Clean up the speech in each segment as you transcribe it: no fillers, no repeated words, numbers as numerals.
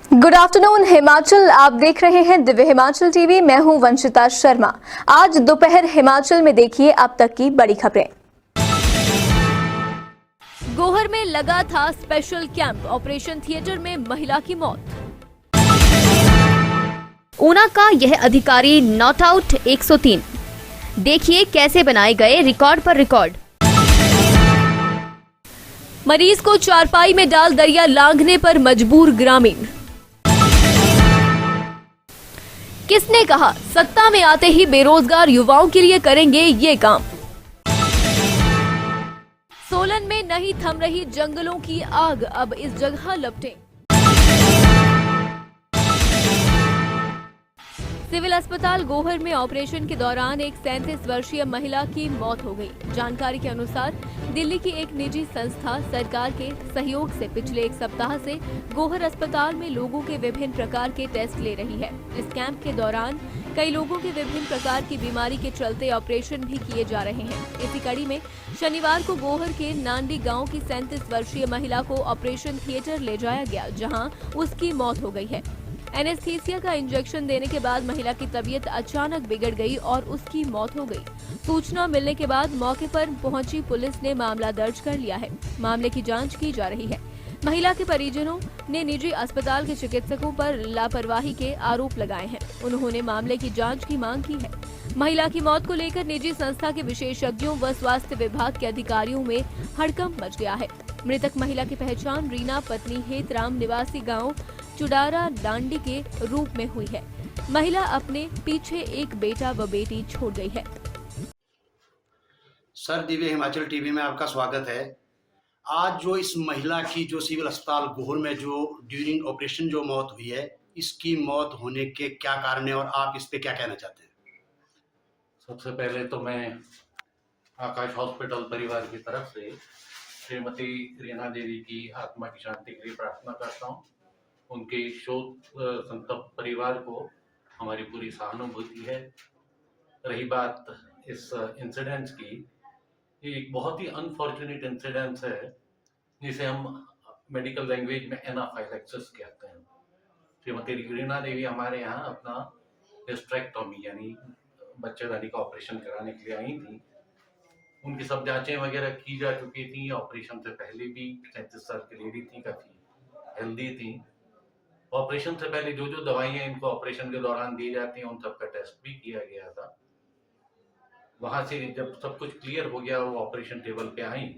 Good afternoon Himachal, आप देख रहे हैं दिव्य हिमाचल टीवी। मैं हूं वंशिता शर्मा। आज दोपहर हिमाचल में देखिए अब तक की बड़ी खबरें। गोहर में लगा था स्पेशल कैंप, ऑपरेशन थिएटर में महिला की मौत। ऊना का यह अधिकारी नॉट आउट 103, देखिए कैसे बनाए गए रिकॉर्ड पर रिकॉर्ड। मरीज को चारपाई में डाल दरिया लांघने पर मजबूर ग्रामीण। किसने कहा सत्ता में आते ही बेरोजगार युवाओं के लिए करेंगे ये काम। सोलन में नहीं थम रही जंगलों की आग, अब इस जगह लपटे। सिविल अस्पताल गोहर में ऑपरेशन के दौरान एक 37 वर्षीय महिला की मौत हो गई। जानकारी के अनुसार दिल्ली की एक निजी संस्था सरकार के सहयोग से पिछले एक सप्ताह से गोहर अस्पताल में लोगों के विभिन्न प्रकार के टेस्ट ले रही है। इस कैंप के दौरान कई लोगों के विभिन्न प्रकार की बीमारी के चलते ऑपरेशन भी किए जा रहे हैं। इसी कड़ी में शनिवार को गोहर के नांडी गांव की 37 वर्षीय महिला को ऑपरेशन थिएटर ले जाया गया, जहां उसकी मौत हो गई है। एनेस्थीसिया का इंजेक्शन देने के बाद महिला की तबीयत अचानक बिगड़ गई और उसकी मौत हो गई। सूचना मिलने के बाद मौके पर पहुंची पुलिस ने मामला दर्ज कर लिया है। मामले की जांच की जा रही है। महिला के परिजनों ने निजी अस्पताल के चिकित्सकों पर लापरवाही के आरोप लगाए हैं। उन्होंने मामले की जांच की मांग की है। महिला की मौत को लेकर निजी संस्था के विशेषज्ञों व स्वास्थ्य विभाग के अधिकारियों में हड़कंप मच गया है। मृतक महिला की पहचान रीना पत्नी हेतराम निवासी गांव चुडारा डांडी के रूप में हुई है। महिला अपने पीछे एक बेटा व बेटी छोड़ गई है। सर, दिव्य हिमाचल टीवी में आपका स्वागत है। आज जो इस महिला की जो सिविल अस्पताल गोहर में जो ड्यूरिंग ऑपरेशन जो मौत हुई है, इसकी मौत होने के क्या कारण है और आप इस पे क्या कहना चाहते हैं? सबसे पहले तो मैं आकाश हॉस्पिटल परिवार की तरफ से श्रीमती रीना देवी की आत्मा की शांति के लिए प्रार्थना करता हूँ। उनके शोक संतप्त परिवार को हमारी पूरी सहानुभूति है। रही बात इस इंसिडेंट्स की, ये एक बहुत ही अनफॉर्चुनेट इंसिडेंस है जिसे हम मेडिकल लैंग्वेज में एनाफाइलैक्सिस कहते हैं। श्रीमती रीना देवी हमारे यहाँ अपना हिस्टेरेक्टोमी यानी बच्चेदानी का ऑपरेशन कराने के लिए आई थी। उनकी सब जांचें वगैरह की जा चुकी थी। ऑपरेशन से पहले भी 37 साल की लेडी थी, काफ़ी हेल्दी थी। ऑपरेशन से पहले जो जो दवाइयाँ इनको ऑपरेशन के दौरान दी जाती हैं उन सब का टेस्ट भी किया गया था। वहाँ से जब सब कुछ क्लियर हो गया, वो ऑपरेशन टेबल पे आई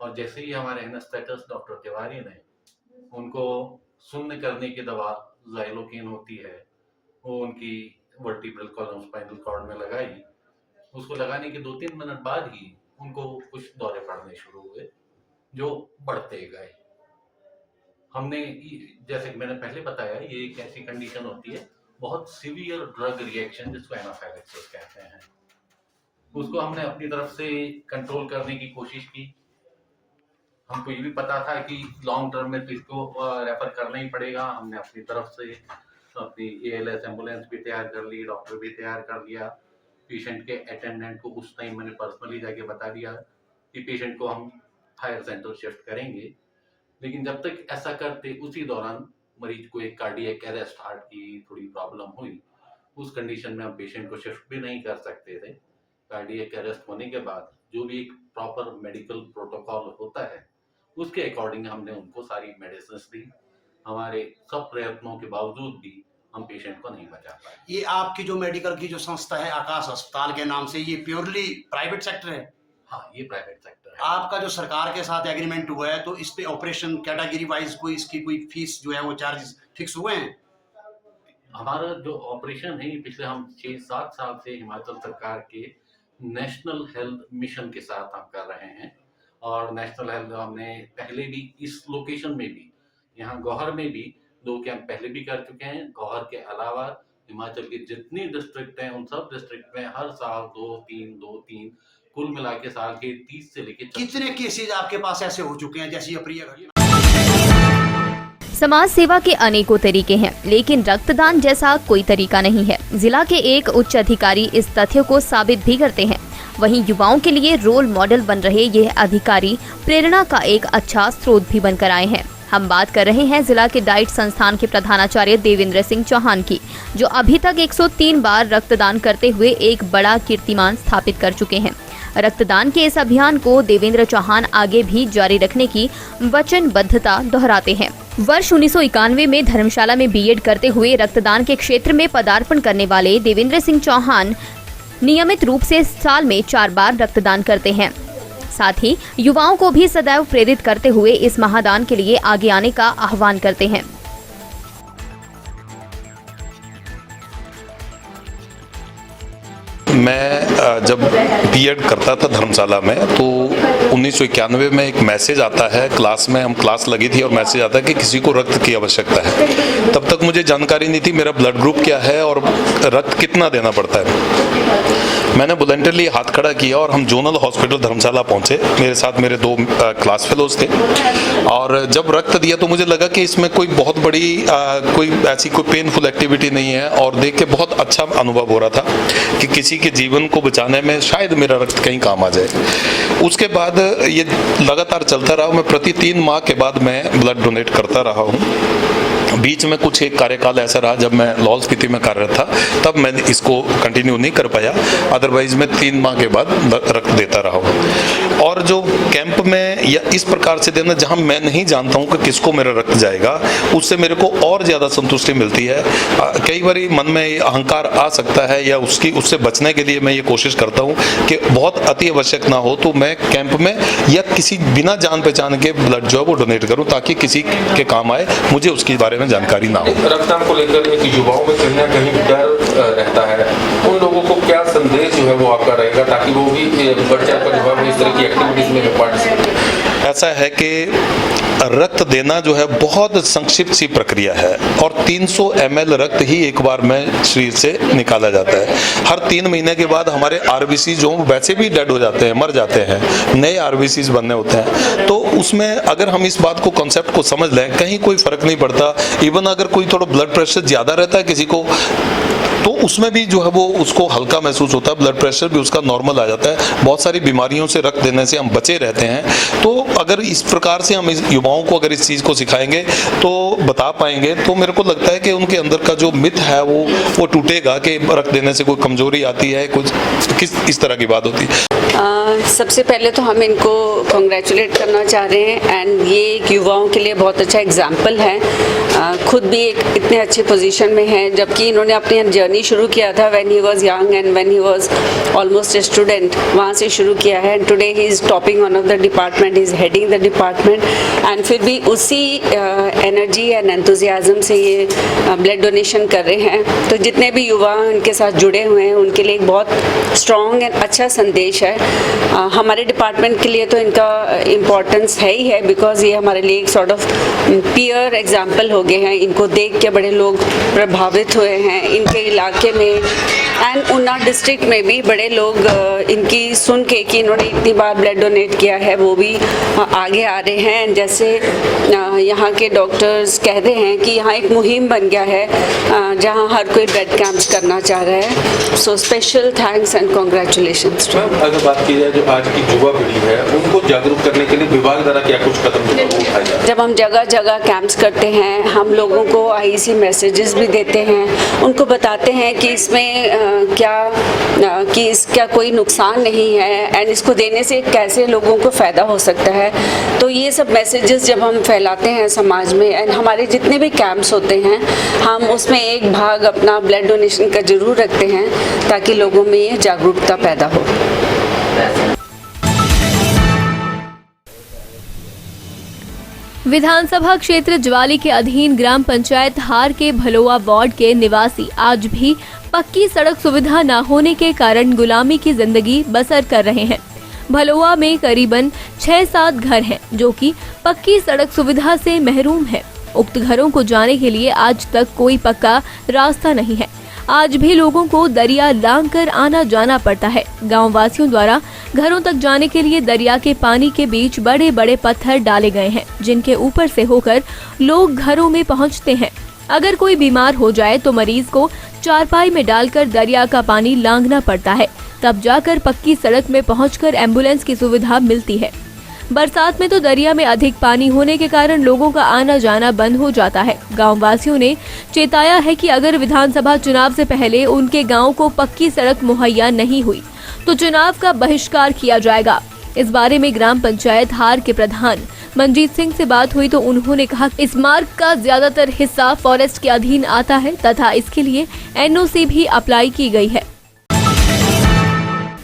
और जैसे ही हमारे एनेस्थेटिस्ट डॉक्टर तिवारी ने उनको शून्य करने की दवा ज़ाइलोकेन होती है, वो उनकी वर्टिब्रल कॉलम स्पाइनल कॉर्ड में लगाई। उसको लगाने के 2-3 मिनट बाद ही उनको कुछ दौरे पड़ने शुरू हुए जो बढ़ते गए। हमने, जैसे कि मैंने पहले बताया, ये एक ऐसी कंडीशन होती है बहुत सीवियर ड्रग रिएक्शन जिसको एनाफाइलैक्सिस कहते हैं। उसको हमने अपनी तरफ से कंट्रोल करने की कोशिश की। हमको ये भी पता था कि लॉन्ग टर्म में तो इसको रेफर करना ही पड़ेगा। हमने अपनी तरफ से अपनी ALS एम्बुलेंस भी तैयार कर ली, डॉक्टर भी तैयार कर लिया। पेशेंट के अटेंडेंट को उस टाइम मैंने पर्सनली जाके बता दिया कि पेशेंट को हम हायर सेंटर शिफ्ट करेंगे। लेकिन जब तक ऐसा करते, उसी दौरान मरीज को एक कार्डियक अरेस्ट, हार्ट की थोड़ी प्रॉब्लम हुई। उस कंडीशन में हम पेशेंट को शिफ्ट भी नहीं कर सकते थे। कार्डियक अरेस्ट होने के बाद जो भी एक प्रॉपर मेडिकल प्रोटोकॉल होता है उसके अकॉर्डिंग हमने उनको सारी मेडिसिन दी। हमारे सब प्रयत्नों के बावजूद भी हम पेशेंट को नहीं बचा पाए। ये आपकी जो मेडिकल की जो संस्था है आकाश अस्पताल के नाम से, ये प्योरली प्राइवेट सेक्टर है? हाँ, ये प्राइवेट सेक्टर है। आपका जो सरकार के साथ एग्रीमेंट हुआ है, तो इस पे ऑपरेशन कैटेगरी वाइज कोई इसकी कोई फीस जो है वो चार्जेस फिक्स हुए हैं? हमारा जो ऑपरेशन है, पिछले हम 6-7 साल से हिमाचल सरकार के नेशनल हेल्थ मिशन के साथ हम कर रहे हैं। और नेशनल हेल्थ हमने पहले भी इस लोकेशन में भी, यहाँ गौहर में भी 2 कैंप पहले भी कर चुके हैं। गौहर के अलावा हिमाचल के जितनी डिस्ट्रिक्ट हैं उन सब डिस्ट्रिक्ट में हर साल 2-3 कुल मिला के साल के 30 से लेके कितने केसेज आपके पास ऐसे हो चुके हैं जैसी अप्रिय घटना? समाज सेवा के अनेकों तरीके हैं, लेकिन रक्तदान जैसा कोई तरीका नहीं है। जिला के एक उच्च अधिकारी इस तथ्य को साबित भी करते हैं। वहीं युवाओं के लिए रोल मॉडल बन रहे यह अधिकारी प्रेरणा का एक अच्छा स्रोत भी बनकर आए हैं। हम बात कर रहे हैं जिला के डाइट संस्थान के प्रधानाचार्य देवेंद्र सिंह चौहान की, जो अभी तक 103 बार रक्तदान करते हुए एक बड़ा कीर्तिमान स्थापित कर चुके हैं। रक्तदान के इस अभियान को देवेंद्र चौहान आगे भी जारी रखने की वचनबद्धता दोहराते हैं। वर्ष 1991 में धर्मशाला में बीएड करते हुए रक्तदान के क्षेत्र में पदार्पण करने वाले देवेंद्र सिंह चौहान नियमित रूप से साल में 4 बार रक्तदान करते हैं। साथ ही युवाओं को भी सदैव प्रेरित करते हुए इस महादान के लिए आगे आने का आह्वान करते हैं। मैं जब बीएड करता था धर्मशाला में तो 1991 में एक मैसेज आता है क्लास में, हम क्लास लगी थी और मैसेज आता है कि किसी को रक्त की आवश्यकता है। तब तक मुझे जानकारी नहीं थी मेरा ब्लड ग्रुप क्या है और रक्त कितना देना पड़ता है। मैंने वॉलंटियरली हाथ खड़ा किया और हम जोनल हॉस्पिटल धर्मशाला पहुंचे। मेरे साथ मेरे 2 क्लास फेलोज थे और जब रक्त दिया तो मुझे लगा कि इसमें कोई बहुत बड़ी कोई ऐसी कोई पेनफुल एक्टिविटी नहीं है और देख के बहुत अच्छा अनुभव हो रहा था कि किसी के जीवन को बचाने में शायद मेरा रक्त कहीं काम आ जाए। उसके बाद ये लगातार चलता रहा। मैं प्रति 3 माह के बाद मैं ब्लड डोनेट करता रहा हूँ। बीच में कुछ एक कार्यकाल ऐसा रहा जब मैं लाहौल स्पीति में कार्यरत था, तब मैं इसको कंटिन्यू नहीं कर पाया। अदरवाइज मैं 3 माह के बाद रक्त देता रहा हूँ। और जो कैंप में या इस प्रकार से देना जहाँ मैं नहीं जानता हूँ कि किसको मेरा रक्त जाएगा, उससे मेरे को और ज़्यादा संतुष्टि मिलती है। कई बार मन में अहंकार आ सकता है या उससे बचने के लिए मैं ये कोशिश करता हूँ कि बहुत अति आवश्यक ना हो तो मैं कैंप में या किसी बिना जान पहचान के ब्लड जो है वो डोनेट करूँ ताकि किसी के काम आए, मुझे उसके बारे में जानकारी ना हो। रक्तदान को लेकर एक युवाओं में कहीं ना कहीं डर रहता है, उन लोगों को क्या संदेश जो है वो आपका रहेगा ताकि वो भी बढ़ चढ़कर जो है इस तरह की एक्टिविटीज में पार्टिसिपेट? ऐसा है कि रक्त देना जो है बहुत संक्षिप्त सी प्रक्रिया है और 300 ml रक्त ही एक बार में शरीर से निकाला जाता है। हर 3 महीने के बाद हमारे आरबीसी जो वैसे भी डेड हो जाते हैं, मर जाते हैं, नए आरबीसी बनने होते हैं। तो उसमें अगर हम इस बात को कॉन्सेप्ट को समझ लें, कहीं कोई फर्क नहीं पड़ता। इवन अगर कोई थोड़ा ब्लड प्रेशर ज्यादा रहता है किसी को, तो उसमें भी जो है वो उसको हल्का महसूस होता है, ब्लड प्रेशर भी उसका नॉर्मल आ जाता है। बहुत सारी बीमारियों से रक्त देने से हम बचे रहते हैं। तो अगर इस प्रकार से हम युवाओं को अगर इस चीज़ को सिखाएंगे तो बता पाएंगे, तो मेरे को लगता है कि उनके अंदर का जो मिथ है वो टूटेगा कि रक्त देने से कोई कमजोरी आती है, कुछ किस इस तरह की बात होती है। सबसे पहले तो हम इनको कॉन्ग्रेचुलेट करना चाह रहे हैं एंड ये एक युवाओं के लिए बहुत अच्छा एग्जाम्पल है। खुद भी एक इतने अच्छे पोजीशन में हैं, जबकि इन्होंने अपनी जर्नी शुरू किया था when he was young and when he was almost a student, वहाँ से शुरू किया है। And today he is topping one of the department, he is heading the department and फिर भी उसी एनर्जी एंड एंथुजियाज्म से ये ब्लड डोनेशन कर रहे हैं। तो जितने भी युवा उनके साथ जुड़े हुए हैं उनके लिए एक बहुत स्ट्रॉन्ग एंड अच्छा संदेश है। हमारे डिपार्टमेंट के लिए तो इनका इम्पोर्टेंस है ही है, बिकॉज ये हमारे लिए एक सॉर्ट ऑफ पीयर एग्जाम्पल हो गए हैं। इनको देख के बड़े लोग प्रभावित हुए हैं। इनके इलाके में एंड उन्नाव डिस्ट्रिक्ट में भी बड़े लोग इनकी सुन के कि इन्होंने इतनी बार ब्लड डोनेट किया है वो भी आगे आ रहे हैं। जैसे यहाँ के डॉक्टर्स कहते हैं कि यहाँ एक मुहिम बन गया है जहाँ हर कोई ब्लड कैंप्स करना चाह रहा है। So special thanks and congratulations. अगर बात की जाए जो आज की युवा पीढ़ी है उनको जागरूक करने के लिए विभाग द्वारा क्या कुछ कदम उठाए जा रहे हैं? जब हम जगह जगह कैंप्स करते हैं, हम लोगों को आईसी मैसेजेस भी देते हैं, उनको बताते हैं कि इसमें कि इसका कोई नुकसान नहीं है एंड इसको देने से कैसे लोगों को फ़ायदा हो सकता है। तो ये सब मैसेजेस जब हम फैलाते हैं समाज में एंड हमारे जितने भी कैंप्स होते हैं हम उसमें एक भाग अपना ब्लड डोनेशन का जरूर रखते हैं ताकि लोगों में ये जागरूकता पैदा हो। विधानसभा क्षेत्र ज्वाली के अधीन ग्राम पंचायत हार के भलोआ वार्ड के निवासी आज भी पक्की सड़क सुविधा न होने के कारण गुलामी की जिंदगी बसर कर रहे हैं। भलोआ में करीबन 6-7 घर हैं जो कि पक्की सड़क सुविधा से महरूम हैं। उक्त घरों को जाने के लिए आज तक कोई पक्का रास्ता नहीं है। आज भी लोगों को दरिया लांघ कर आना जाना पड़ता है। गांव वासियों द्वारा घरों तक जाने के लिए दरिया के पानी के बीच बड़े बड़े पत्थर डाले गए हैं जिनके ऊपर से होकर लोग घरों में पहुंचते हैं। अगर कोई बीमार हो जाए तो मरीज को चारपाई में डालकर दरिया का पानी लांघना पड़ता है, तब जाकर पक्की सड़क में पहुंचकर एम्बुलेंस की सुविधा मिलती है। बरसात में तो दरिया में अधिक पानी होने के कारण लोगों का आना जाना बंद हो जाता है। गाँव वासियों ने चेताया है कि अगर विधानसभा चुनाव से पहले उनके गाँव को पक्की सड़क मुहैया नहीं हुई तो चुनाव का बहिष्कार किया जाएगा। इस बारे में ग्राम पंचायत हार के प्रधान मनजीत सिंह से बात हुई तो उन्होंने कहा इस मार्ग का ज्यादातर हिस्सा फॉरेस्ट के अधीन आता है तथा इसके लिए एनओसी भी अप्लाई की गई है।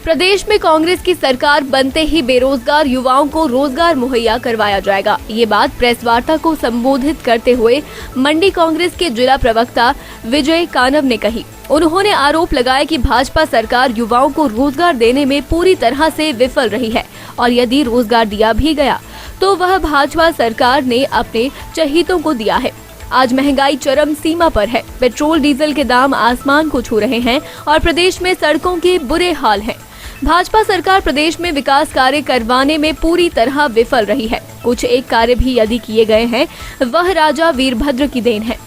प्रदेश में कांग्रेस की सरकार बनते ही बेरोजगार युवाओं को रोजगार मुहैया करवाया जाएगा। ये बात प्रेस वार्ता को संबोधित करते हुए मंडी कांग्रेस के जिला प्रवक्ता विजय कानव ने कही। उन्होंने आरोप लगाया कि भाजपा सरकार युवाओं को रोजगार देने में पूरी तरह से विफल रही है और यदि रोजगार दिया भी गया तो वह भाजपा सरकार ने अपने चहीतों को दिया है। आज महंगाई चरम सीमा पर है, पेट्रोल डीजल के दाम आसमान को छू रहे हैं और प्रदेश में सड़कों के बुरे हाल हैं। भाजपा सरकार प्रदेश में विकास कार्य करवाने में पूरी तरह विफल रही है। कुछ एक कार्य भी यदि किए गए हैं वह राजा वीरभद्र की देन है।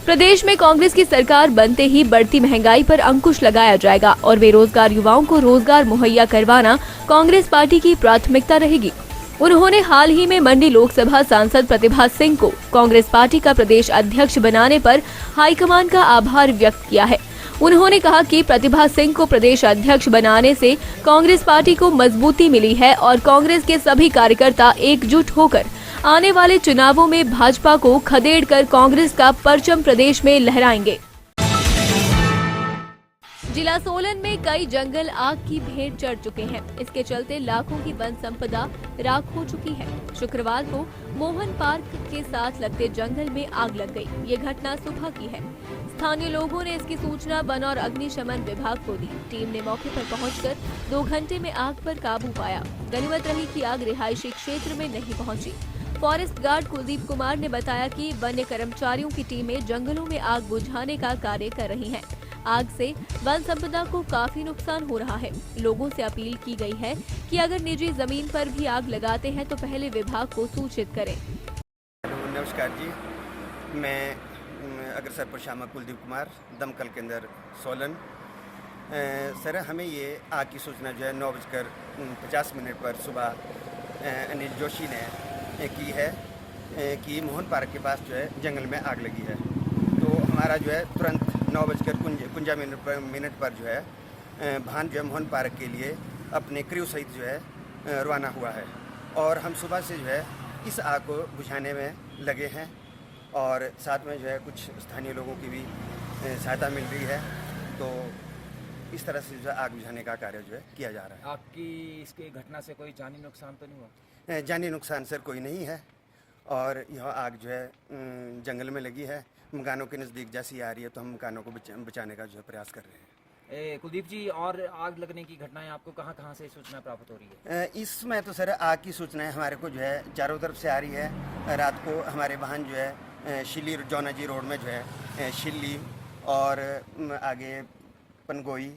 प्रदेश में कांग्रेस की सरकार बनते ही बढ़ती महंगाई पर अंकुश लगाया जाएगा और बेरोजगार युवाओं को रोजगार मुहैया करवाना कांग्रेस पार्टी की प्राथमिकता रहेगी। उन्होंने हाल ही में मंडी लोकसभा सांसद प्रतिभा सिंह को कांग्रेस पार्टी का प्रदेश अध्यक्ष बनाने पर हाईकमान का आभार व्यक्त किया है। उन्होंने कहा कि प्रतिभा सिंह को प्रदेश अध्यक्ष बनाने से कांग्रेस पार्टी को मजबूती मिली है और कांग्रेस के सभी कार्यकर्ता एकजुट होकर आने वाले चुनावों में भाजपा को खदेड़कर कांग्रेस का परचम प्रदेश में लहराएंगे। जिला सोलन में कई जंगल आग की भेंट चढ़ चुके हैं। इसके चलते लाखों की वन संपदा राख हो चुकी है। शुक्रवार को मोहन पार्क के साथ लगते जंगल में आग लग गई। ये घटना सुबह की है। स्थानीय लोगों ने इसकी सूचना वन और अग्निशमन विभाग को दी। टीम ने मौके पर पहुंचकर 2 घंटे में आग पर काबू पाया। गनीमत रही कि आग रिहायशी क्षेत्र में नहीं पहुंची। फॉरेस्ट गार्ड कुलदीप कुमार ने बताया कि वन्य कर्मचारियों की टीमें जंगलों में आग बुझाने का कार्य कर रही हैं। आग से वन संपदा को काफी नुकसान हो रहा है। लोगों से अपील की गई है कि अगर निजी जमीन पर भी आग लगाते हैं तो पहले विभाग को सूचित करें। नमस्कार जी, मैं अग्रसर परशामा कुलदीप कुमार, दमकल केंद्र सोलन। सर, हमें ये आग की सूचना जो है 9:50 पर सुबह अनिल जोशी ने की है कि मोहन पार्क के पास जो है जंगल में आग लगी है। तो हमारा जो है तुरंत 9:51 पर जो है भान जो है मोहन पार्क के लिए अपने क्रू सहित जो है रवाना हुआ है और हम सुबह से जो है इस आग को बुझाने में लगे हैं और साथ में जो है कुछ स्थानीय लोगों की भी सहायता मिल रही है। तो इस तरह से जो है आग बुझाने का कार्य जो है किया जा रहा है। आपकी इसके घटना से कोई जानी नुकसान तो नहीं हुआ? जानी नुकसान सर कोई नहीं है और यह आग जो है जंगल में लगी है। मकानों के नज़दीक जैसी आ रही है तो हम मकानों को बचाने का जो है प्रयास कर रहे हैं। कुलदीप जी, और आग लगने की घटनाएं आपको कहां से सूचना प्राप्त हो रही है? इसमें तो सर आग की सूचनाएं हमारे को जो है चारों तरफ से आ रही है। रात को हमारे वाहन जो है शिल्ली जौनाजी रोड में जो है शिल्ली और आगे पनगोई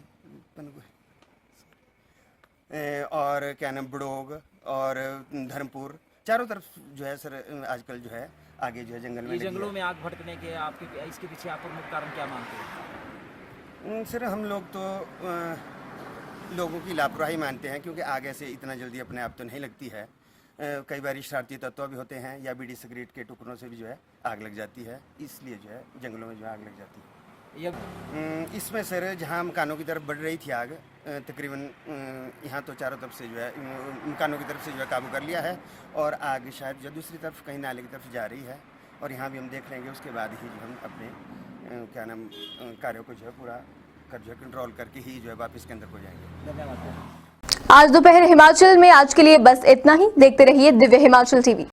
और क्या नाम बड़ोग और धर्मपुर, चारों तरफ जो है सर आजकल जो है आगे जो है जंगल में जंगलों में आग भड़कने के आपके इसके पीछे आप प्रमुख कारण क्या मानते हैं? सर हम लोग तो लोगों की लापरवाही मानते हैं क्योंकि आग ऐसे इतना जल्दी अपने आप तो नहीं लगती है। कई बार शरारती तत्व भी होते हैं या बीड़ी सिगरेट के टुकड़ों से भी जो है आग लग जाती है, इसलिए जो है जंगलों में जो आग लग जाती है। इसमें सर जहाँ मकानों की तरफ बढ़ रही थी आग, तकरीबन यहाँ तो चारों तरफ से जो है मकानों की तरफ से जो है काबू कर लिया है और आग शायद जो दूसरी तरफ कहीं नाले की तरफ जा रही है और यहाँ भी हम देख लेंगे। उसके बाद ही जो हम अपने क्या नाम कार्यों को जो है पूरा कर जो है कंट्रोल करके ही जो है वापस के अंदर हो जाएंगे। धन्यवाद। आज दोपहर हिमाचल में आज के लिए बस इतना ही। देखते रहिए दिव्य हिमाचल टीवी।